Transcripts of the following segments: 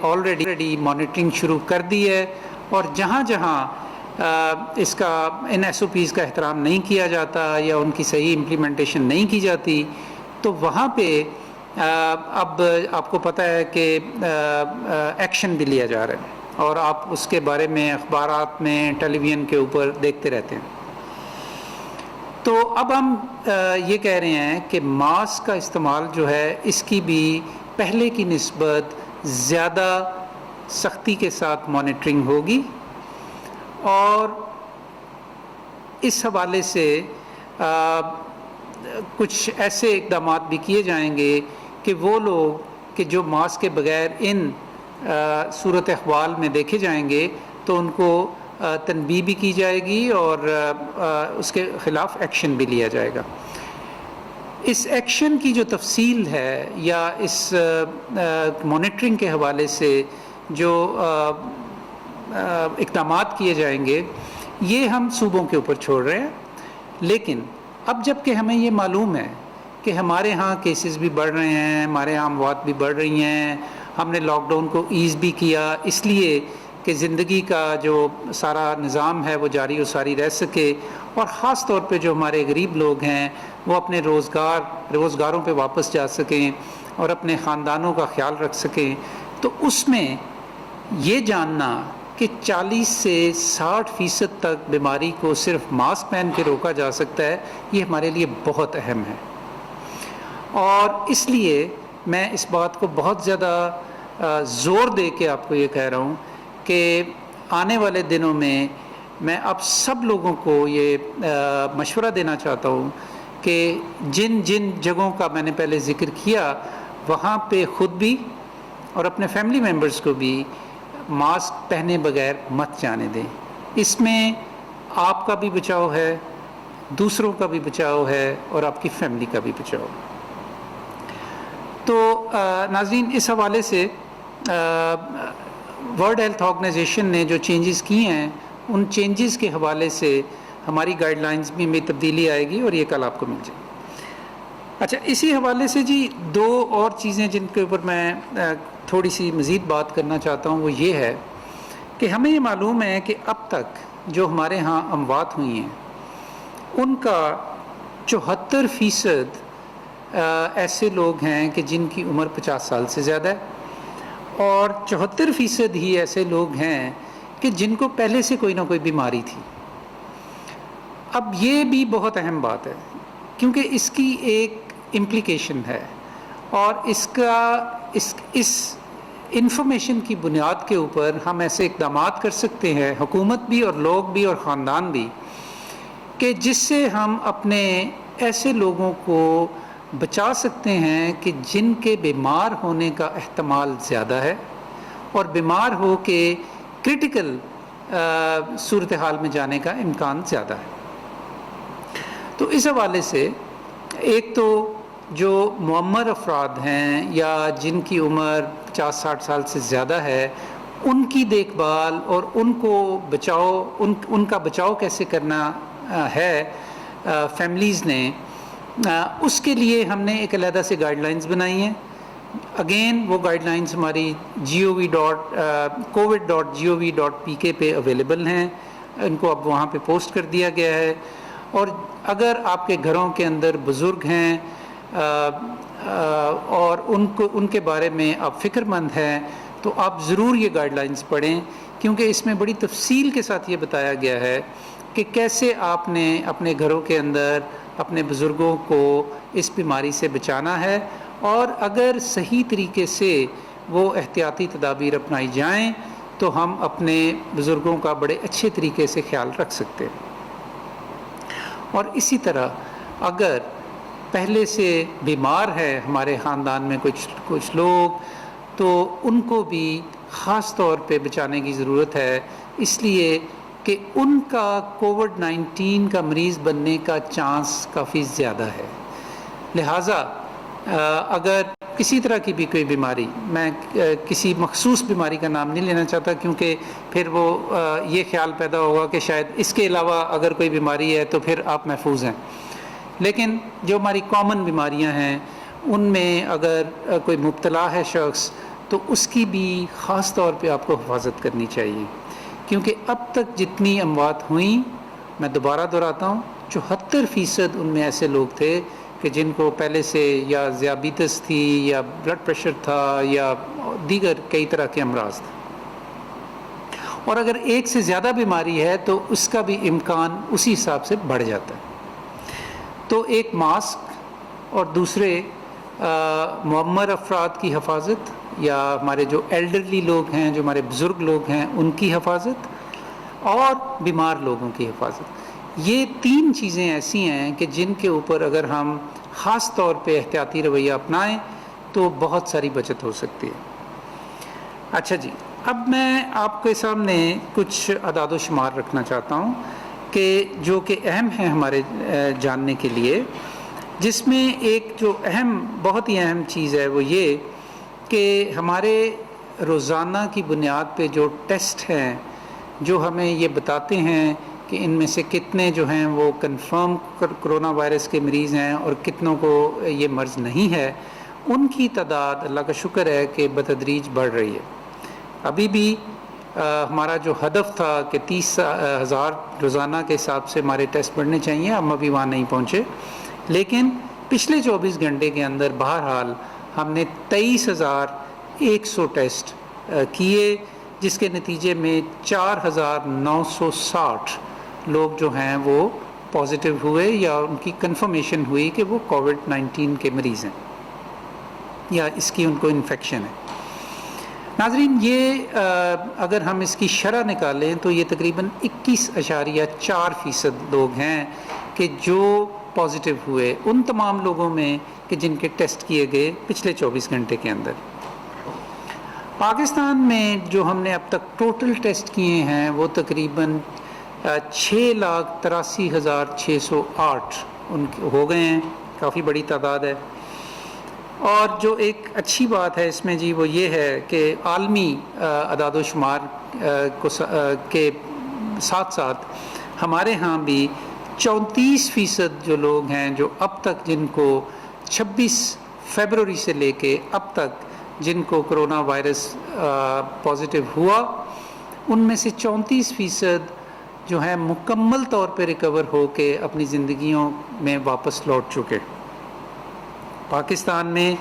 Already monitoring شروع کر دی ہے، اور جہاں جہاں اس کا ان ایس او پیز کا احترام نہیں کیا جاتا یا ان کی صحیح امپلیمنٹیشن نہیں کی جاتی، تو وہاں پہ اب آپ کو پتہ ہے کہ ایکشن بھی لیا جا رہا ہے، اور آپ اس کے بارے میں اخبارات میں، ٹیلی ویژن کے اوپر دیکھتے رہتے ہیں۔ تو اب ہم یہ کہہ رہے ہیں کہ ماسک کا استعمال جو ہے اس کی بھی پہلے کی نسبت زیادہ سختی کے ساتھ مانیٹرنگ ہوگی، اور اس حوالے سے کچھ ایسے اقدامات بھی کیے جائیں گے کہ وہ لوگ کہ جو ماسک کے بغیر ان صورت احوال میں دیکھے جائیں گے تو ان کو تنبیہ بھی کی جائے گی اور اس کے خلاف ایکشن بھی لیا جائے گا۔ اس ایکشن کی جو تفصیل ہے یا اس مانیٹرنگ کے حوالے سے جو اقدامات کیے جائیں گے یہ ہم صوبوں کے اوپر چھوڑ رہے ہیں، لیکن اب جب کہ ہمیں یہ معلوم ہے کہ ہمارے ہاں کیسز بھی بڑھ رہے ہیں، ہمارے ہاں اموات بھی بڑھ رہی ہیں، ہم نے لاک ڈاؤن کو ایز بھی کیا اس لیے کہ زندگی کا جو سارا نظام ہے وہ جاری و ساری رہ سکے، اور خاص طور پہ جو ہمارے غریب لوگ ہیں وہ اپنے روزگاروں پہ واپس جا سکیں اور اپنے خاندانوں کا خیال رکھ سکیں، تو اس میں یہ جاننا کہ 40 سے 60% تک بیماری کو صرف ماسک پہن کے روکا جا سکتا ہے، یہ ہمارے لیے بہت اہم ہے۔ اور اس لیے میں اس بات کو بہت زیادہ زور دے کے آپ کو یہ کہہ رہا ہوں کہ آنے والے دنوں میں میں اب سب لوگوں کو یہ مشورہ دینا چاہتا ہوں کہ جن جن جگہوں کا میں نے پہلے ذکر کیا وہاں پہ خود بھی اور اپنے فیملی ممبرز کو بھی ماسک پہنے بغیر مت جانے دیں۔ اس میں آپ کا بھی بچاؤ ہے، دوسروں کا بھی بچاؤ ہے، اور آپ کی فیملی کا بھی بچاؤ۔ تو ناظرین، اس حوالے سے ورلڈ ہیلتھ آرگنائزیشن نے جو چینجز کی ہیں ان چینجز کے حوالے سے ہماری گائیڈ لائنز میں تبدیلی آئے گی، اور یہ کل آپ کو مل جائے گی۔ اچھا، اسی حوالے سے جی دو اور چیزیں جن کے اوپر میں تھوڑی سی مزید بات کرنا چاہتا ہوں وہ یہ ہے کہ ہمیں یہ معلوم ہے کہ اب تک جو ہمارے ہاں اموات ہوئی ہیں ان کا 74% ایسے لوگ ہیں کہ جن کی عمر 50 سال سے زیادہ ہے، اور 74% ہی ایسے لوگ ہیں کہ جن کو پہلے سے کوئی نہ کوئی بیماری تھی۔ اب یہ بھی بہت اہم بات ہے کیونکہ اس کی ایک امپلیکیشن ہے، اور اس انفارمیشن کی بنیاد کے اوپر ہم ایسے اقدامات کر سکتے ہیں، حکومت بھی اور لوگ بھی اور خاندان بھی، کہ جس سے ہم اپنے ایسے لوگوں کو بچا سکتے ہیں کہ جن کے بیمار ہونے کا احتمال زیادہ ہے اور بیمار ہو کے کرٹیکل صورتحال میں جانے کا امکان زیادہ ہے۔ تو اس حوالے سے ایک تو جو معمر افراد ہیں یا جن کی عمر 50-60 سال سے زیادہ ہے ان کی دیکھ بھال اور ان کو بچاؤ، ان کا بچاؤ کیسے کرنا ہے فیملیز نے، اس کے لیے ہم نے ایک علیحدہ سے گائیڈ لائنز بنائی ہیں۔ اگین وہ گائیڈ لائنز ہماری covid.gov.pk پہ اویلیبل ہیں، ان کو اب وہاں پہ پوسٹ کر دیا گیا ہے، اور اگر آپ کے گھروں کے اندر بزرگ ہیں اور ان کے بارے میں آپ فکر مند ہیں تو آپ ضرور یہ گائیڈ لائنز پڑھیں، کیونکہ اس میں بڑی تفصیل کے ساتھ یہ بتایا گیا ہے کہ کیسے آپ نے اپنے گھروں کے اندر اپنے بزرگوں کو اس بیماری سے بچانا ہے، اور اگر صحیح طریقے سے وہ احتیاطی تدابیر اپنائی جائیں تو ہم اپنے بزرگوں کا بڑے اچھے طریقے سے خیال رکھ سکتے ہیں۔ اور اسی طرح اگر پہلے سے بیمار ہے ہمارے خاندان میں کچھ لوگ، تو ان کو بھی خاص طور پہ بچانے کی ضرورت ہے، اس لیے کہ ان کا کووڈ-19 کا مریض بننے کا چانس کافی زیادہ ہے۔ لہٰذا اگر کسی طرح کی بھی کوئی بیماری، میں کسی مخصوص بیماری کا نام نہیں لینا چاہتا کیونکہ پھر وہ یہ خیال پیدا ہوگا کہ شاید اس کے علاوہ اگر کوئی بیماری ہے تو پھر آپ محفوظ ہیں، لیکن جو ہماری کامن بیماریاں ہیں ان میں اگر کوئی مبتلا ہے شخص تو اس کی بھی خاص طور پہ آپ کو حفاظت کرنی چاہیے، کیونکہ اب تک جتنی اموات ہوئیں، میں دوبارہ دہراتا ہوں، 74% ان میں ایسے لوگ تھے کہ جن کو پہلے سے یا ذیابیطس تھی یا بلڈ پریشر تھا یا دیگر کئی طرح کے امراض تھے، اور اگر ایک سے زیادہ بیماری ہے تو اس کا بھی امکان اسی حساب سے بڑھ جاتا ہے۔ تو ایک ماسک اور دوسرے معمر افراد کی حفاظت، یا ہمارے جو ایلڈرلی لوگ ہیں، جو ہمارے بزرگ لوگ ہیں، ان کی حفاظت، اور بیمار لوگوں کی حفاظت، یہ 3 چیزیں ایسی ہیں کہ جن کے اوپر اگر ہم خاص طور پہ احتیاطی رویہ اپنائیں تو بہت ساری بچت ہو سکتی ہے۔ اچھا جی، اب میں آپ کے سامنے کچھ اعداد و شمار رکھنا چاہتا ہوں کہ جو کہ اہم ہیں ہمارے جاننے کے لیے، جس میں ایک جو بہت ہی اہم چیز ہے وہ یہ کہ ہمارے روزانہ کی بنیاد پہ جو ٹیسٹ ہیں جو ہمیں یہ بتاتے ہیں کہ ان میں سے کتنے جو ہیں وہ کنفرم کرونا وائرس کے مریض ہیں اور کتنوں کو یہ مرض نہیں ہے، ان کی تعداد اللہ کا شکر ہے کہ بتدریج بڑھ رہی ہے۔ ابھی بھی ہمارا جو ہدف تھا کہ 30,000 روزانہ کے حساب سے ہمارے ٹیسٹ بڑھنے چاہیے، ہم ابھی وہاں نہیں پہنچے، لیکن پچھلے 24 گھنٹے کے اندر بہرحال ہم نے 23,100 ٹیسٹ کیے، جس کے نتیجے میں 4,960 لوگ جو ہیں وہ پازیٹیو ہوئے یا ان کی کنفرمیشن ہوئی کہ وہ کووڈ-19 کے مریض ہیں یا اس کی ان کو انفیکشن ہے۔ ناظرین، یہ اگر ہم اس کی شرح نکالیں تو یہ تقریباً 21.4% لوگ ہیں کہ جو پازیٹیو ہوئے ان تمام لوگوں میں کہ جن کے ٹیسٹ کیے گئے پچھلے 24 گھنٹے کے اندر۔ پاکستان میں جو ہم نے اب تک ٹوٹل ٹیسٹ کیے ہیں وہ تقریباً 6,83,608 ہو گئے ہیں، کافی بڑی تعداد ہے۔ اور جو ایک اچھی بات ہے اس میں جی وہ یہ ہے کہ عالمی اعداد و شمار کے ساتھ ساتھ ہمارے ہاں بھی 34% جو لوگ ہیں جو اب تک جن کو 26 فروری سے لے کے اب تک جن کو کرونا وائرس پازیٹیو ہوا، ان میں سے 34% جو ہیں مکمل طور پہ ریکور ہو کے اپنی زندگیوں میں واپس لوٹ چکے۔ پاکستان میں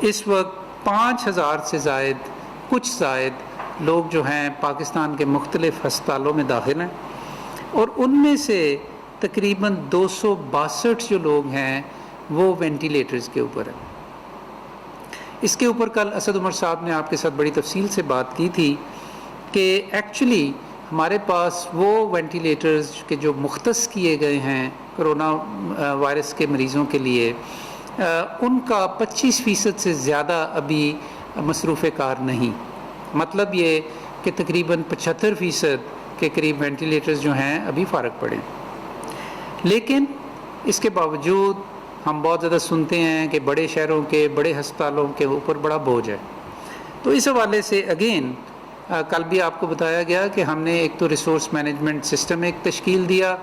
اس وقت 5,000 سے کچھ زائد لوگ جو ہیں پاکستان کے مختلف ہسپتالوں میں داخل ہیں، اور ان میں سے تقریباً 262 جو لوگ ہیں وہ وینٹیلیٹرز کے اوپر ہیں۔ اس کے اوپر کل اسد عمر صاحب نے آپ کے ساتھ بڑی تفصیل سے بات کی تھی کہ ایکچولی ہمارے پاس وہ وینٹیلیٹرز کہ جو مختص کیے گئے ہیں کرونا وائرس کے مریضوں کے لیے، ان کا 25% سے زیادہ ابھی مصروف کار نہیں۔ مطلب یہ کہ تقریباً 75% کے قریب وینٹیلیٹرز جو ہیں ابھی فارغ پڑے۔ لیکن اس کے باوجود ہم بہت زیادہ سنتے ہیں کہ بڑے شہروں کے بڑے ہسپتالوں کے اوپر بڑا بوجھ ہے۔ تو اس حوالے سے اگین کل بھی آپ کو بتایا گیا کہ ہم نے ایک تو ریسورس مینجمنٹ سسٹم ایک تشکیل دیا،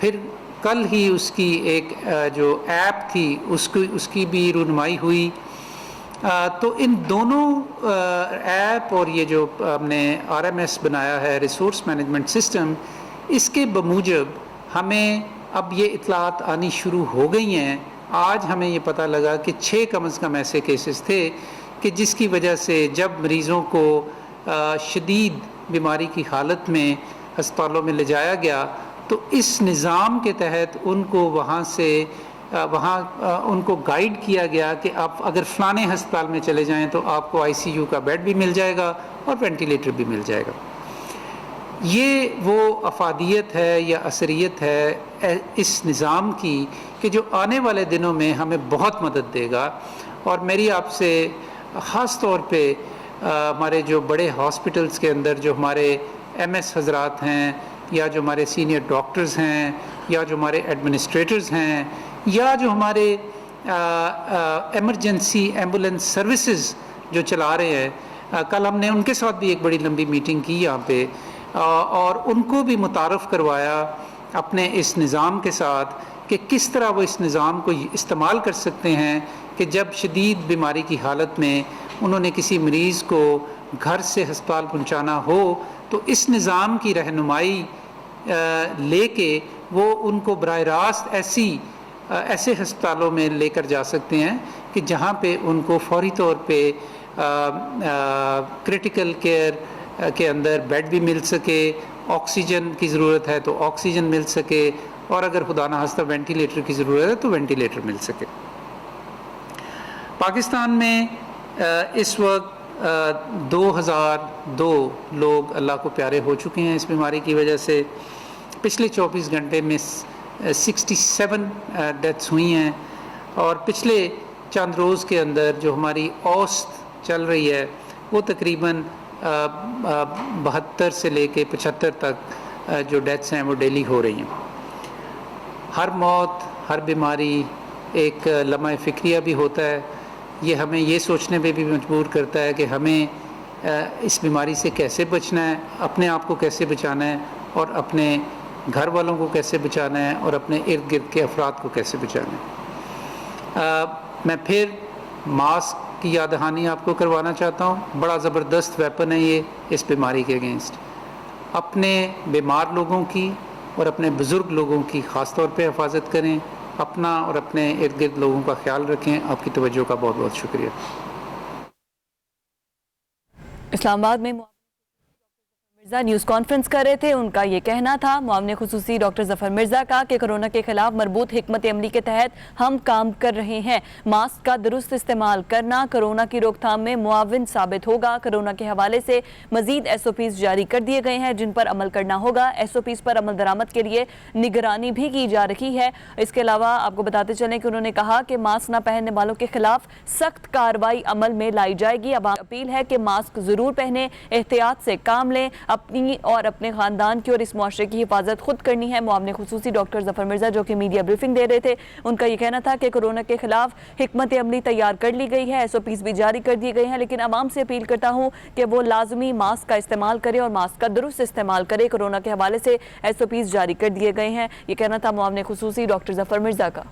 پھر کل ہی اس کی ایک جو ایپ تھی اس کی بھی رونمائی ہوئی۔ تو ان دونوں ایپ اور یہ جو ہم نے RMS بنایا ہے ریسورس مینجمنٹ سسٹم، اس کے بموجب ہمیں اب یہ اطلاعات آنی شروع ہو گئی ہیں۔ آج ہمیں یہ پتہ لگا کہ 6 کم از کم ایسے کیسز تھے کہ جس کی وجہ سے جب مریضوں کو شدید بیماری کی حالت میں ہسپتالوں میں لے جایا گیا تو اس نظام کے تحت ان کو وہاں ان کو گائیڈ کیا گیا کہ آپ اگر فلانے ہسپتال میں چلے جائیں تو آپ کو ICU کا بیڈ بھی مل جائے گا اور وینٹیلیٹر بھی مل جائے گا۔ یہ وہ افادیت ہے یا اثریت ہے اس نظام کی کہ جو آنے والے دنوں میں ہمیں بہت مدد دے گا۔ اور میری آپ سے خاص طور پہ ہمارے جو بڑے ہاسپٹلس کے اندر جو ہمارے MS حضرات ہیں یا جو ہمارے سینئر ڈاکٹرز ہیں یا جو ہمارے ایڈمنسٹریٹرز ہیں یا جو ہمارے ایمرجنسی ایمبولینس سروسز جو چلا رہے ہیں، کل ہم نے ان کے ساتھ بھی ایک بڑی لمبی میٹنگ کی یہاں پہ، اور ان کو بھی متعارف کروایا اپنے اس نظام کے ساتھ کہ کس طرح وہ اس نظام کو استعمال کر سکتے ہیں کہ جب شدید بیماری کی حالت میں انہوں نے کسی مریض کو گھر سے ہسپتال پہنچانا ہو تو اس نظام کی رہنمائی لے کے وہ ان کو براہ راست ایسے ہسپتالوں میں لے کر جا سکتے ہیں کہ جہاں پہ ان کو فوری طور پہ کرٹیکل کیئر کے اندر بیڈ بھی مل سکے، آکسیجن کی ضرورت ہے تو آکسیجن مل سکے، اور اگر خدا نخواستہ وینٹیلیٹر کی ضرورت ہے تو وینٹیلیٹر مل سکے۔ پاکستان میں اس وقت 2002 لوگ اللہ کو پیارے ہو چکے ہیں اس بیماری کی وجہ سے۔ پچھلے 24 گھنٹے میں 67 ڈیتھس ہوئی ہیں، اور پچھلے چند روز کے اندر جو ہماری اوسط چل رہی ہے وہ تقریباً 72 سے لے کے 75 تک جو ڈیتھس ہیں وہ ڈیلی ہو رہی ہیں۔ ہر موت، ہر بیماری ایک لمحہ فکریہ بھی ہوتا ہے، یہ ہمیں یہ سوچنے پہ بھی مجبور کرتا ہے کہ ہمیں اس بیماری سے کیسے بچنا ہے، اپنے آپ کو کیسے بچانا ہے، اور اپنے گھر والوں کو کیسے بچانا ہے، اور اپنے ارد گرد کے افراد کو کیسے بچانا ہے۔ میں پھر ماسک کی یاد دہانی آپ کو کروانا چاہتا ہوں۔ بڑا زبردست ویپن ہے یہ اس بیماری کے اگینسٹ۔ اپنے بیمار لوگوں کی اور اپنے بزرگ لوگوں کی خاص طور پہ حفاظت کریں، اپنا اور اپنے ارد گرد لوگوں کا خیال رکھیں۔ آپ کی توجہ کا بہت بہت شکریہ۔ اسلام آباد میں مرزا نیوز کانفرنس کر رہے تھے، ان کا یہ کہنا تھا معاون خصوصی ڈاکٹر ظفر مرزا کا کہ کرونا کے خلاف مربوط حکمت عملی کے تحت ہم کام کر رہے ہیں۔ ماسک کا درست استعمال کرنا کرونا کی روک تھام میں معاون ثابت ہوگا۔ کرونا کے حوالے سے مزید SOPs جاری کر دیے گئے ہیں جن پر عمل کرنا ہوگا۔ SOPs پر عمل درآمد کے لیے نگرانی بھی کی جا رہی ہے۔ اس کے علاوہ آپ کو بتاتے چلیں کہ انہوں نے کہا کہ ماسک نہ پہننے والوں کے خلاف سخت کارروائی عمل میں لائی جائے گی۔ عوام اپیل ہے کہ ماسک ضرور پہنیں، احتیاط سے کام لیں، اپنی اور اپنے خاندان کی اور اس معاشرے کی حفاظت خود کرنی ہے۔ معاون خصوصی ڈاکٹر ظفر مرزا جو کہ میڈیا بریفنگ دے رہے تھے، ان کا یہ کہنا تھا کہ کرونا کے خلاف حکمت عملی تیار کر لی گئی ہے، SOPs بھی جاری کر دی گئی ہیں، لیکن عوام سے اپیل کرتا ہوں کہ وہ لازمی ماسک کا استعمال کرے اور ماسک کا درست استعمال کرے۔ کرونا کے حوالے سے SOPs جاری کر دیے گئے ہیں، یہ کہنا تھا معاون خصوصی ڈاکٹر ظفر مرزا کا۔